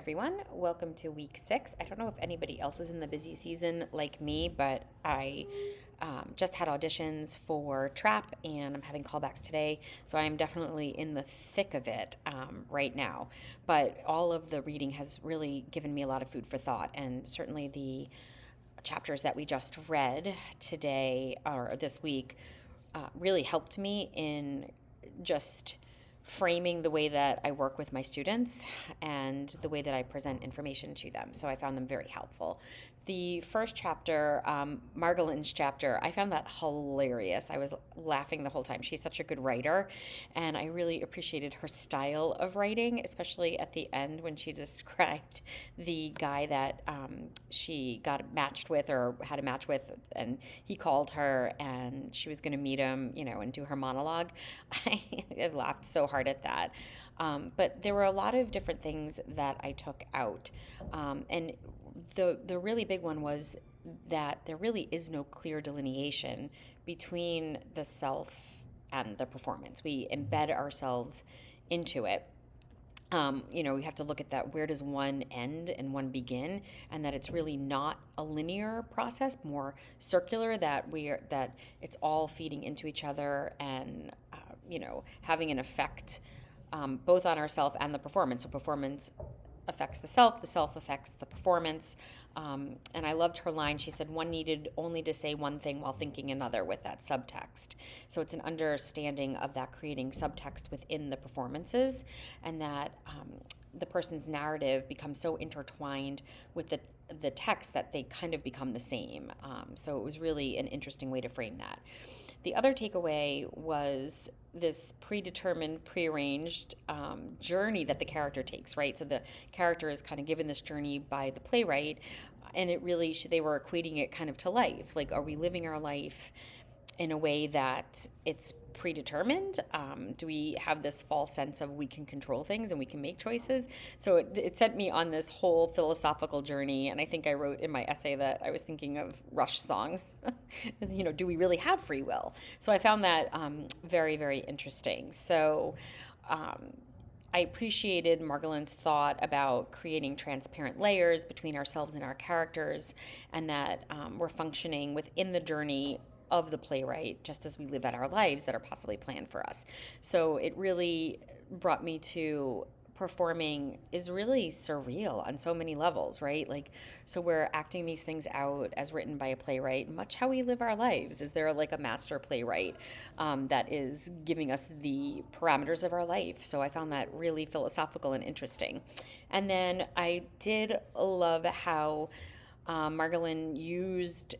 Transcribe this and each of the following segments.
everyone. Welcome to week 6. I don't know if anybody else is in the busy season like me, but I just had auditions for Trap and I'm having callbacks today. So I am definitely in the thick of it right now. But all of the reading has really given me a lot of food for thought, and certainly the chapters that we just read today or this week really helped me in just framing the way that I work with my students and the way that I present information to them. So I found them very helpful. The first chapter, Margolin's chapter, I found that hilarious. I was laughing the whole time. She's such a good writer, and I really appreciated her style of writing, especially at the end when she described the guy that she got matched with or had a match with, and he called her and she was going to meet him, and do her monologue. I laughed so hard at that. But there were a lot of different things that I took out. And the really big one was that there really is no clear delineation between the self and the performance. We embed ourselves into it. We have to look at that. Where does one end and one begin? And that it's really not a linear process, more circular. That it's all feeding into each other and having an effect both on ourself and the performance. So performance affects the self affects the performance. And I loved her line. She said, one needed only to say one thing while thinking another, with that subtext. So it's an understanding of that, creating subtext within the performances, and that the person's narrative becomes so intertwined with the text that they kind of become the same. So it was really an interesting way to frame that. The other takeaway was this predetermined, prearranged journey that the character takes, right? So the character is kind of given this journey by the playwright, and it really, they were equating it kind of to life. Like, are we living our life in a way that it's predetermined? Do we have this false sense of we can control things and we can make choices? So it sent me on this whole philosophical journey. And I think I wrote in my essay that I was thinking of Rush songs. Do we really have free will? So I found that very, very interesting. So I appreciated Margolin's thought about creating transparent layers between ourselves and our characters, and that we're functioning within the journey of the playwright just as we live out our lives that are possibly planned for us. So it really brought me to performing is really surreal on so many levels, right? Like, so we're acting these things out as written by a playwright, much how we live our lives. Is there like a master playwright that is giving us the parameters of our life? So I found that really philosophical and interesting. And then I did love how Margolin used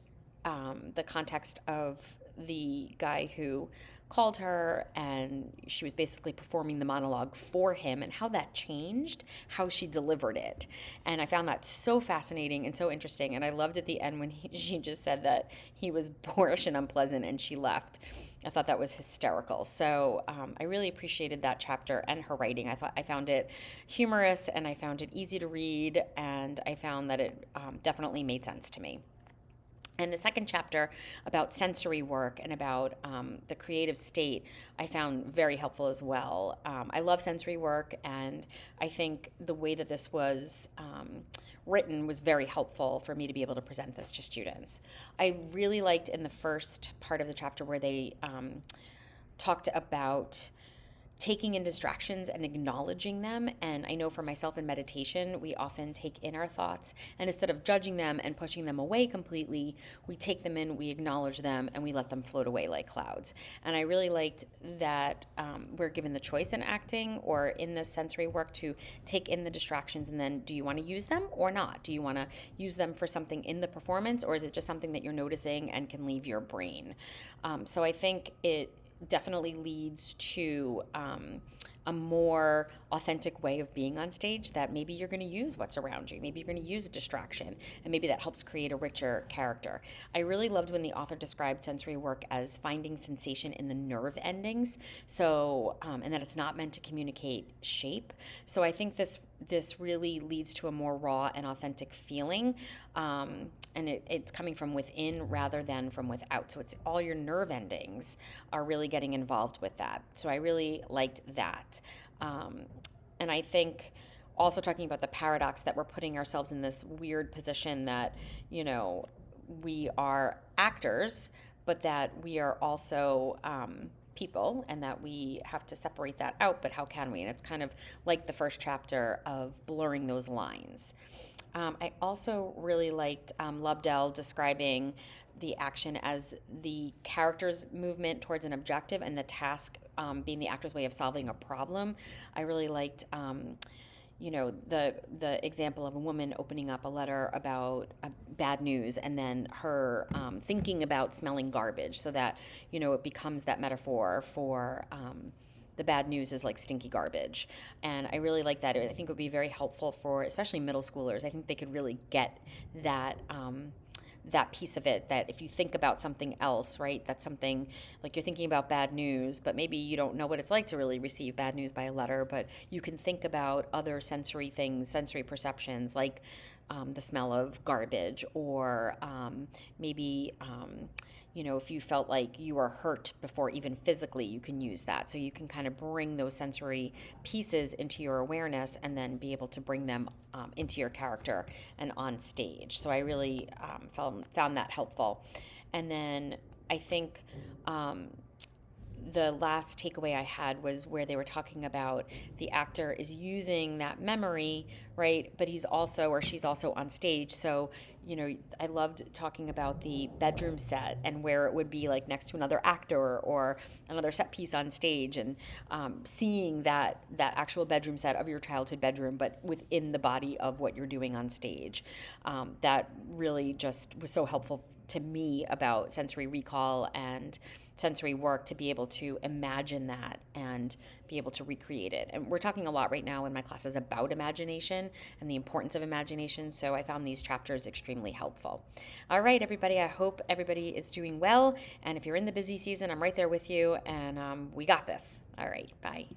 the context of the guy who called her, and she was basically performing the monologue for him, and how that changed how she delivered it. And I found that so fascinating and so interesting. And I loved at the end when she just said that he was boorish and unpleasant and she left. I thought that was hysterical. So I really appreciated that chapter and her writing. I found it humorous, and I found it easy to read, and I found that it definitely made sense to me. And the second chapter about sensory work and about the creative state, I found very helpful as well. I love sensory work, and I think the way that this was written was very helpful for me to be able to present this to students. I really liked in the first part of the chapter where they talked about taking in distractions and acknowledging them. And I know for myself in meditation, we often take in our thoughts, and instead of judging them and pushing them away completely, we take them in, we acknowledge them, and we let them float away like clouds. And I really liked that we're given the choice in acting or in the sensory work to take in the distractions, and then do you want to use them or not? Do you want to use them for something in the performance, or is it just something that you're noticing and can leave your brain? So I think it definitely leads to a more authentic way of being on stage, that maybe you're going to use what's around you. Maybe you're going to use a distraction, and maybe that helps create a richer character. I really loved when the author described sensory work as finding sensation in the nerve endings. So, and that it's not meant to communicate shape. So I think this really leads to a more raw and authentic feeling. And it's coming from within rather than from without. So it's all your nerve endings are really getting involved with that. So I really liked that. And I think also talking about the paradox that we're putting ourselves in this weird position that, you know, we are actors, but that we are also people, and that we have to separate that out. But how can we? And it's kind of like the first chapter of blurring those lines. I also really liked Lobdell describing the action as the character's movement towards an objective, and the task being the actor's way of solving a problem. I really liked the example of a woman opening up a letter about bad news, and then her thinking about smelling garbage, so that it becomes that metaphor for the bad news is like stinky garbage. And I really like that. I think it would be very helpful for especially middle schoolers. I think they could really get that that piece of it, that if you think about something else, right, that's something like you're thinking about bad news, but maybe you don't know what it's like to really receive bad news by a letter, but you can think about other sensory things, sensory perceptions, like the smell of garbage, or maybe if you felt like you were hurt before, even physically, you can use that. So you can kind of bring those sensory pieces into your awareness, and then be able to bring them into your character and on stage. So I really found that helpful. And then I think the last takeaway I had was where they were talking about the actor is using that memory, right? But he's also, or she's also on stage. So, I loved talking about the bedroom set, and where it would be like next to another actor or another set piece on stage, and seeing that actual bedroom set of your childhood bedroom, but within the body of what you're doing on stage. That really just was so helpful to me about sensory recall and sensory work, to be able to imagine that and be able to recreate it. And we're talking a lot right now in my classes about imagination and the importance of imagination, so I found these chapters extremely helpful. All right, everybody, I hope everybody is doing well, and if you're in the busy season, I'm right there with you, and we got this. All right, bye.